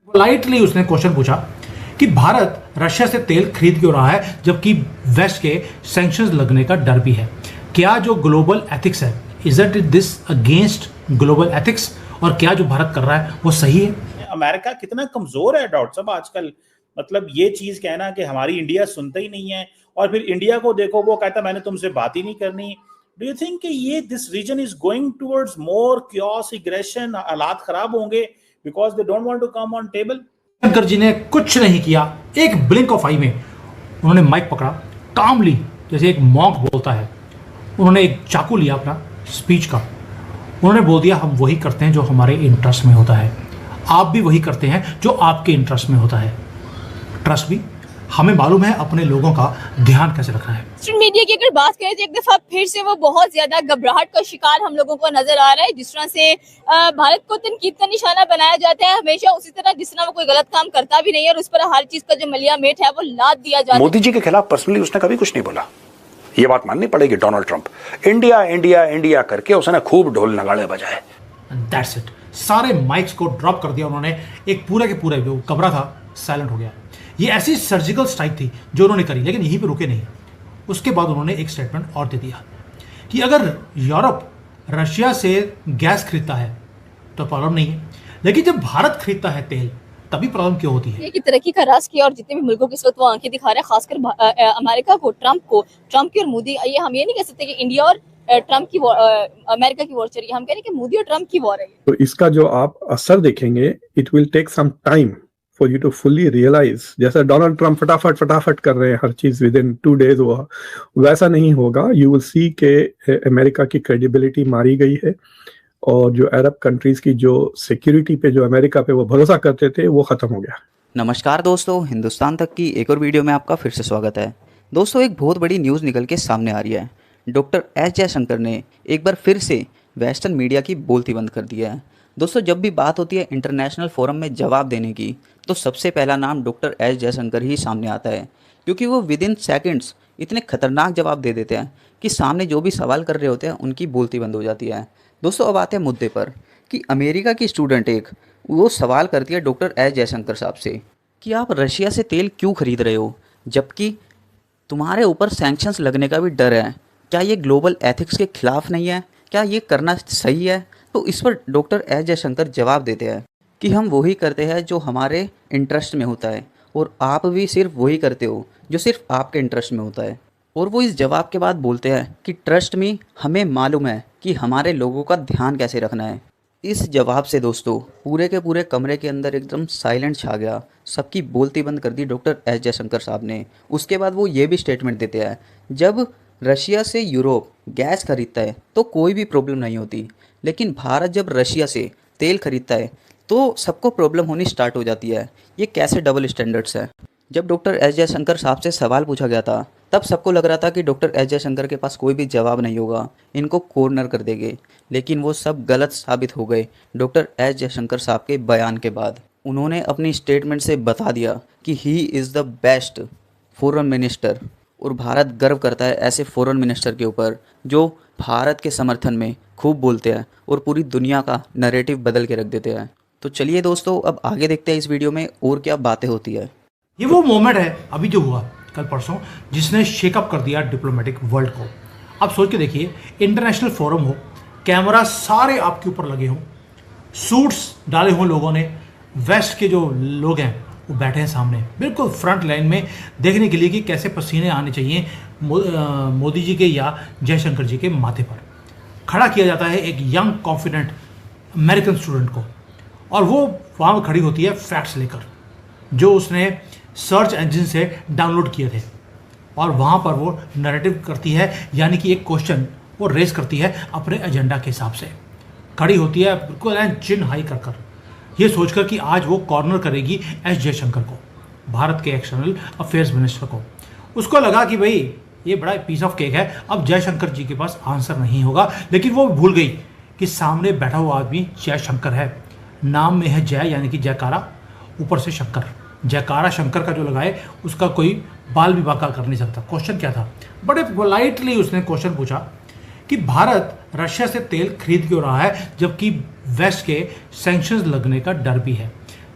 Politely उसने question पूछा कि भारत रशिया से तेल खरीद क्यों रहा है जबकि वेस्ट के सैंक्शंस लगने का डर भी है। क्या जो ग्लोबल एथिक्स है, is it this against global ethics, और क्या जो भारत कर रहा है वो सही है? अमेरिका कितना कमजोर है डॉक्टर साहब आजकल। मतलब ये चीज कहना कि हमारी इंडिया सुनता ही नहीं है, और फिर इंडिया को देखो वो कहता मैंने तुमसे बात ही नहीं करनी। डू यू थिंक कि ये this reason is going towards more chaos aggression, हालात खराब होंगे because they don't want to come on table? Shankar ji ने कुछ नहीं किया, एक ब्लिंक ऑफ आई में उन्होंने माइक पकड़ा, कामली जैसे एक मॉन्क बोलता है। उन्होंने एक चाकू लिया अपना स्पीच का, उन्होंने बोल दिया हम वही करते हैं जो हमारे इंटरेस्ट में होता है, आप भी वही करते हैं जो आपके इंटरेस्ट में होता है। ट्रस्ट भी हमें मालूम है अपने लोगों का ध्यान कैसे रखना है। सोशल मीडिया की अगर बात करें तो एक दफा फिर से वो बहुत ज्यादा घबराहट का शिकार हम लोगों को नजर आ रहा है। जिस तरह से भारत को तनकीद का निशाना बनाया जाता है हमेशा, उसी तरह जिस तरह वो कोई गलत काम करता भी नहीं है और उस पर हर चीज का जो मलिया मेट है वो लाद दिया जाता है। मोदी जी के खिलाफ पर्सनली उसने कभी कुछ नहीं बोला, ये बात माननी पड़ेगी। Donald Trump India India India करके उसने खूब ढोल नगाड़े बजाए। दैट्स इट, सारे माइक्स को ड्रॉप कर दिया उन्होंने। एक पूरे के पूरे जो कमरा था साइलेंट हो गया। ये ऐसी सर्जिकल स्ट्राइक थी जो उन्होंने करी, लेकिन यहीं पे रुके नहीं। उसके बाद उन्होंने एक स्टेटमेंट और दे दिया कि अगर यूरोप रशिया से गैस खरीदता है तो प्रॉब्लम नहीं है, लेकिन जब भारत खरीदता है तेल तभी प्रॉब्लम क्यों होती है। की तरक्की का राज किया और जितने भी मुल्कों की इस वक्त वो आंखें दिखा रहे हैं, खासकर अमेरिका को, ट्रंप की और मोदी। ये हम ये नहीं कह सकते कि इंडिया और ट्रंप की अमेरिका की वॉर चल रही है, हम कह रहे हैं कि मोदी और ट्रंप की वॉर है। तो इसका जो आप असर देखेंगे, it will take some time for you to fully realise. जैसा डोनाल्ड ट्रंप फटाफट कर रहे हैं हर चीज विद इन 2 days, वैसा नहीं होगा। यू विल सी के अमेरिका की क्रेडिबिलिटी मारी गई है और जो अरब कंट्रीज की जो सिक्योरिटी पे, जो अमेरिका पे वो भरोसा करते थे, वो खत्म हो गया। नमस्कार दोस्तों, हिंदुस्तान तक की एक और वीडियो में आपका फिर से स्वागत है। दोस्तों, एक बहुत बड़ी न्यूज़ निकल के सामने आ रही है। डॉक्टर एस जयशंकर ने एक बार फिर से वेस्टर्न मीडिया की बोलती बंद कर दिया है। दोस्तों, जब भी बात होती है इंटरनेशनल फोरम में जवाब देने की, तो सबसे पहला नाम डॉक्टर एस जयशंकर ही सामने आता है, क्योंकि वो विद इन सेकेंड्स इतने खतरनाक जवाब दे देते हैं कि सामने जो भी सवाल कर रहे होते हैं उनकी बोलती बंद हो जाती है। दोस्तों, अब आते हैं मुद्दे पर कि अमेरिका की स्टूडेंट वो सवाल करती है डॉक्टर एस जयशंकर साहब से कि आप रशिया से तेल क्यों खरीद रहे हो जबकि तुम्हारे ऊपर सैंक्शंस लगने का भी डर है। क्या ये ग्लोबल एथिक्स के खिलाफ नहीं है? क्या ये करना सही है? तो इस पर डॉक्टर एस जयशंकर जवाब देते हैं कि हम वही करते हैं जो हमारे इंटरेस्ट में होता है, और आप भी सिर्फ वही करते हो जो सिर्फ आपके इंटरेस्ट में होता है। और वो इस जवाब के बाद बोलते हैं कि ट्रस्ट मी, हमें मालूम है कि हमारे लोगों का ध्यान कैसे रखना है। इस जवाब से दोस्तों पूरे के पूरे कमरे के अंदर एकदम साइलेंट छा गया। सबकी बोलती बंद कर दी डॉक्टर एस जयशंकर साहब ने। उसके बाद वो ये भी स्टेटमेंट देते हैं, जब रशिया से यूरोप गैस खरीदता है तो कोई भी प्रॉब्लम नहीं होती, लेकिन भारत जब रशिया से तेल खरीदता है तो सबको प्रॉब्लम होनी स्टार्ट हो जाती है। ये कैसे डबल स्टैंडर्ड्स है। जब डॉक्टर एस जयशंकर साहब से सवाल पूछा गया था तब सबको लग रहा था कि डॉक्टर एस जयशंकर के पास कोई भी जवाब नहीं होगा, इनको कॉर्नर कर देंगे, लेकिन वो सब गलत साबित हो गए डॉक्टर एस जयशंकर साहब के बयान के बाद। उन्होंने अपनी स्टेटमेंट से बता दिया कि he is the best foreign minister, और भारत गर्व करता है ऐसे फॉरेन मिनिस्टर के ऊपर जो भारत के समर्थन में खूब बोलते हैं और पूरी दुनिया का नैरेटिव बदल के रख देते हैं। तो चलिए दोस्तों, अब आगे देखते हैं इस वीडियो में और क्या बातें होती है। ये वो मोमेंट है अभी जो हुआ कल परसों, जिसने शेकअप कर दिया डिप्लोमेटिक वर्ल्ड को। अब सोच के देखिए, इंटरनेशनल फोरम हो, कैमरा सारे आपके ऊपर लगे हों, सूट्स डाले हों लोगों ने, वेस्ट के जो लोग हैं वो बैठे हैं सामने बिल्कुल फ्रंट लाइन में देखने के लिए कि कैसे पसीने आने चाहिए मोदी जी के या जयशंकर जी के माथे पर। खड़ा किया जाता है एक यंग कॉन्फिडेंट अमेरिकन स्टूडेंट को, और वो वहाँ खड़ी होती है फैक्ट्स लेकर जो उसने सर्च इंजन से डाउनलोड किए थे, और वहाँ पर वो नैरेटिव करती है, यानी कि एक क्वेश्चन वो रेस करती है अपने एजेंडा के हिसाब से। खड़ी होती है बिल्कुल चिन हाई कर कर, ये सोचकर कि आज वो कॉर्नर करेगी एस जयशंकर को, भारत के एक्सटर्नल अफेयर्स मिनिस्टर को। उसको लगा कि भाई ये बड़ा पीस ऑफ केक है, अब जयशंकर जी के पास आंसर नहीं होगा, लेकिन वो भूल गई कि सामने बैठा हुआ आदमी जयशंकर है। नाम में है जय यानी कि जयकारा, ऊपर से शंकर। जयकारा शंकर का जो लगाए उसका कोई बाल भी बाका कर नहीं सकता। क्वेश्चन क्या था? बड़े पोलाइटली उसने क्वेश्चन पूछा कि भारत रशिया से तेल खरीद क्यों रहा है जबकि वेस्ट के सैंक्शंस लगने का डर भी है।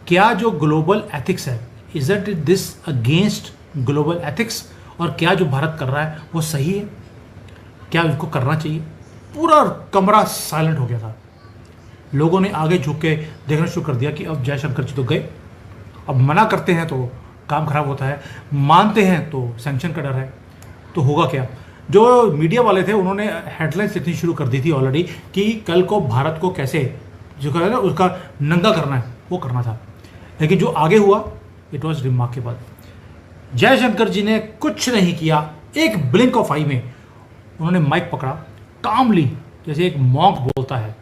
क्या जो ग्लोबल एथिक्स है, is it this against global ethics, और क्या जो भारत कर रहा है वो सही है, क्या उसको करना चाहिए? पूरा कमरा साइलेंट हो गया था। लोगों ने आगे झुक के देखना शुरू कर दिया कि अब जयशंकर जी तो गए, अब मना करते हैं तो काम खराब होता है, मानते हैं तो सैंक्शन का डर है, तो होगा क्या? जो मीडिया वाले थे उन्होंने हेडलाइंस लिखनी शुरू कर दी थी ऑलरेडी कि कल को भारत को कैसे जो है ना उसका नंगा करना है, वो करना था। लेकिन जो आगे हुआ, इट वॉज रिमार्केबल। जयशंकर जी ने कुछ नहीं किया, एक ब्लिंक ऑफ आई में उन्होंने माइक पकड़ा, कामली, जैसे एक मॉन्क बोलता है,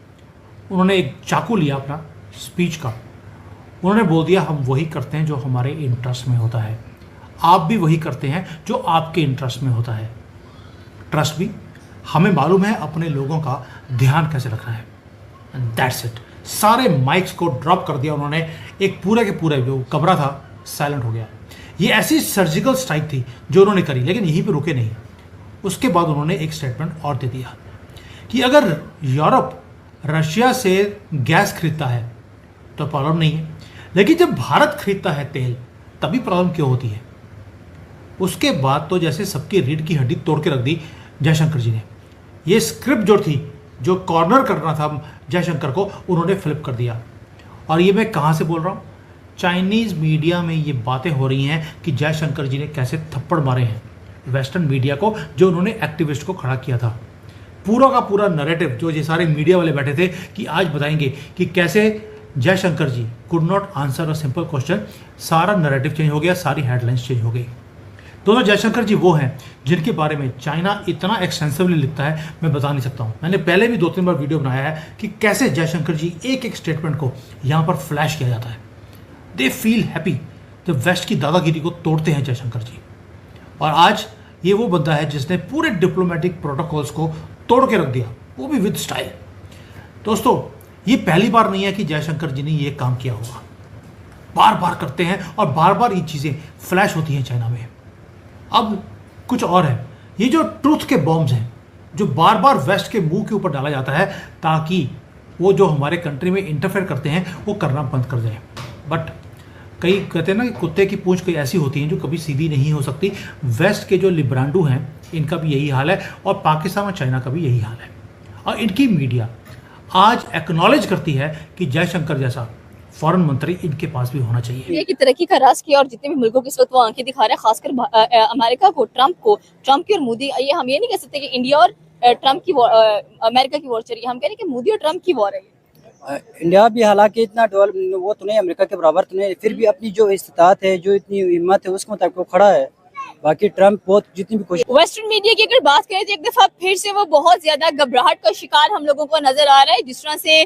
उन्होंने एक चाकू लिया अपना स्पीच का, उन्होंने बोल दिया हम वही करते हैं जो हमारे इंटरेस्ट में होता है, आप भी वही करते हैं जो आपके इंटरेस्ट में होता है। ट्रस्ट भी, हमें मालूम है अपने लोगों का ध्यान कैसे रखना है। That's it. सारे माइक्स को ड्रॉप कर दिया उन्होंने, एक पूरे के पूरे जो कमरा था साइलेंट हो गया। ये ऐसी सर्जिकल स्ट्राइक थी जो उन्होंने करी, लेकिन यहीं पे रुके नहीं। उसके बाद उन्होंने एक स्टेटमेंट और दे दिया कि अगर यूरोप रशिया से गैस खरीदता है तो प्रॉब्लम नहीं है, लेकिन जब भारत खरीदता है तेल तभी प्रॉब्लम क्यों होती है? उसके बाद तो जैसे सबकी रीढ़ की हड्डी तोड़ के रख दी जयशंकर जी ने। ये स्क्रिप्ट जो थी, जो कॉर्नर करना था जयशंकर को, उन्होंने फ्लिप कर दिया। और ये मैं कहाँ से बोल रहा हूँ? चाइनीज़ मीडिया में ये बातें हो रही हैं कि जयशंकर जी ने कैसे थप्पड़ मारे हैं वेस्टर्न मीडिया को, जो उन्होंने एक्टिविस्ट को खड़ा किया था। पूरा का पूरा नैरेटिव जो ये सारे मीडिया वाले बैठे थे कि आज बताएंगे कि कैसे Jaishankar ji could not answer a simple question, सारा नैरेटिव चेंज हो गया, सारी हेडलाइंस चेंज हो गई। दोस्तों, जयशंकर जी वो हैं जिनके बारे में चाइना इतना एक्सटेंसिवली लिखता है, मैं बता नहीं सकता हूँ। मैंने पहले भी 2-3 बार वीडियो बनाया है कि कैसे जयशंकर जी एक एक स्टेटमेंट को यहाँ पर फ्लैश किया जाता है। दे फील हैप्पी जब वेस्ट की दादागिरी को तोड़ते हैं जयशंकर जी। और आज ये वो बंदा है जिसने पूरे डिप्लोमेटिक प्रोटोकॉल्स को तोड़ के रख दिया, वो भी विद स्टाइल। दोस्तों, ये पहली बार नहीं है कि जयशंकर जी ने ये काम किया होगा, बार बार करते हैं और बार बार ये चीज़ें फ्लैश होती हैं चाइना में। अब कुछ और है, ये जो ट्रूथ के बॉम्ब्स हैं जो बार बार वेस्ट के मुंह के ऊपर डाला जाता है ताकि वो जो हमारे कंट्री में इंटरफेयर करते हैं वो करना बंद कर जाए। बट कई कहते हैं ना कि कुत्ते की पूंछ कई ऐसी होती हैं जो कभी सीधी नहीं हो सकती। वेस्ट के जो लिब्रांडू हैं इनका भी यही हाल है, और पाकिस्तान और चाइना का भी यही हाल है। और इनकी मीडिया आज एक्नॉलेज करती है कि जयशंकर जैसा फॉरेन मंत्री इनके पास भी होना चाहिए। इंडिया की तरक्की का राज किया और जितने भी मुल्कों के इस वक्त वो आंखें दिखा रहे हैं, खासकर अमेरिका को, ट्रंप की और मोदी। ये हम ये नहीं कह सकते कि इंडिया और ट्रंप की अमेरिका की वॉर चल रही है, हम कह रहे हैं कि मोदी और ट्रंप की वॉर है। इंडिया भी हालांकि इतना वो तो नहीं, अमेरिका के बराबर तो नहीं, फिर भी अपनी जो इस्तात है, जो इतनी हिम्मत है, उसके मुताबिक वो खड़ा है। बाकी ट्रंप बहुत जितनी भी कोशिश। वेस्टर्न मीडिया की अगर बात करें तो एक दफा फिर से वो बहुत ज्यादा घबराहट का शिकार हम लोगों को नजर आ रहा है। जिस तरह से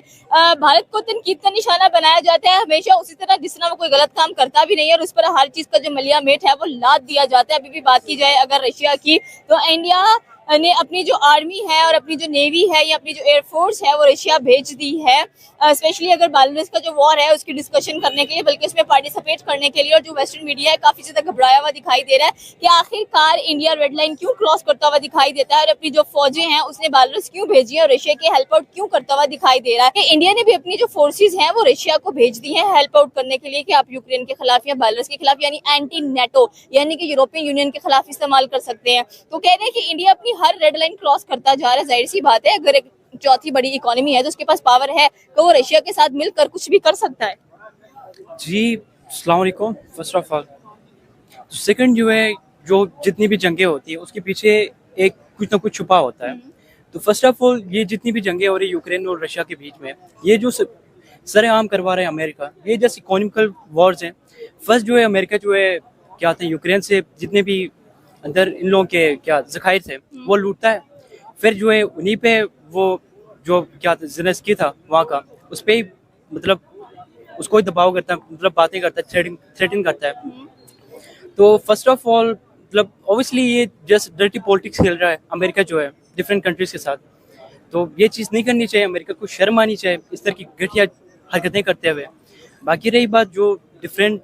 भारत को तनकीद का निशाना बनाया जाता है हमेशा, उसी तरह जिस तरह वो कोई गलत काम करता भी नहीं है और उस पर हर चीज का जो मलिया मेट है वो लाद दिया जाता है। अभी भी बात की जाए अगर रशिया की, तो इंडिया ने अपनी जो आर्मी है और अपनी जो नेवी है या अपनी जो एयरफोर्स है वो रशिया भेज दी है, स्पेशली अगर बेलारूस का जो वॉर है उसकी डिस्कशन करने के लिए, बल्कि उसमें पार्टिसिपेट करने के लिए। और जो वेस्टर्न मीडिया है काफी ज्यादा घबराया हुआ दिखाई दे रहा है कि आखिरकार इंडिया रेड लाइन क्यों क्रॉस करता हुआ दिखाई देता है और अपनी जो फौजें हैं उसने बेलारूस क्यों भेजी है और रशिया की हेल्प आउट क्यों करता हुआ दिखाई दे रहा है। इंडिया ने भी अपनी जो फोर्सेज हैं वो रशिया को भेज दी है हेल्प आउट करने के लिए कि आप यूक्रेन के खिलाफ या बेलारूस के खिलाफ, यानी एंटी नेटो, यानी कि यूरोपियन यूनियन के खिलाफ इस्तेमाल कर सकते हैं। तो कह रहे हैं कि इंडिया अपनी हर रेड लाइन क्रॉस करता जा रहा है। जाहिर सी बात है, अगर एक चौथी बड़ी इकोनॉमी है तो उसके पास पावर है तो वो रशिया के साथ मिलकर कुछ भी कर सकता है। जी, अस्सलाम वालेकुम। फर्स्ट ऑफ ऑल तो सेकंड जो है, जो जितनी भी जंगें होती है उसके पीछे एक कुछ ना कुछ छुपा होता है। तो फर्स्ट ऑफ ऑल ये जितनी भी जंगें हो रही है यूक्रेन और रशिया के बीच में, ये जो सरेआम करवा रहे हैं अमेरिका, ये जैसे इकोनॉमिकल वॉर्स हैं। फर्स्ट जो है अमेरिका जो है क्या आते हैं यूक्रेन से जितने भी अंदर इन लोगों के क्या ज़खायर थे वो लूटता है, फिर जो है उन्हीं पे वो जो क्या ज़ेलेंस्की था वहाँ का, उस पर ही मतलब उसको ही दबाव करता है, मतलब बातें करता है, थ्रेटन करता है। तो फर्स्ट ऑफ ऑल मतलब ऑब्वियसली ये जस्ट डर्टी पॉलिटिक्स खेल रहा है अमेरिका जो है डिफरेंट कंट्रीज के साथ। तो ये चीज़ नहीं करनी चाहिए, अमेरिका को शर्म आनी चाहिए इस तरह की घटिया हरकतें करते हुए। बाकी रही बात जो डिफरेंट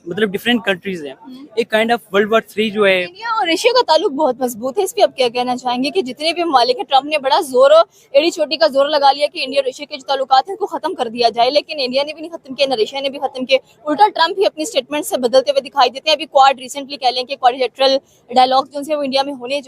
मतलब डिफरेंट कंट्रीज हैं, एक काइंड ऑफ वर्ल्ड वॉर 3 जो है। इंडिया और रशिया का ताल्लुक बहुत मजबूत है, इस पे आप क्या कहना चाहेंगे कि जितने भी ममालिक हैं, ट्रम्प ने बड़ा जोर एड़ी चोटी का जोर लगा लिया कि इंडिया और रशिया के जो ताल्लुकात हैं उनको खत्म कर दिया जाए, लेकिन इंडिया ने भी नहीं खत्म किया, न रशिया ने भी खत्म किया। उल्टा ट्रम्प ही अपनी स्टेटमेंट से बदलते हुए दिखाई देते हैं। अभी क्वाड रिसेंटली कह लें कि क्वाड्रिलेटरल डायलॉग जो है वो इंडिया में होने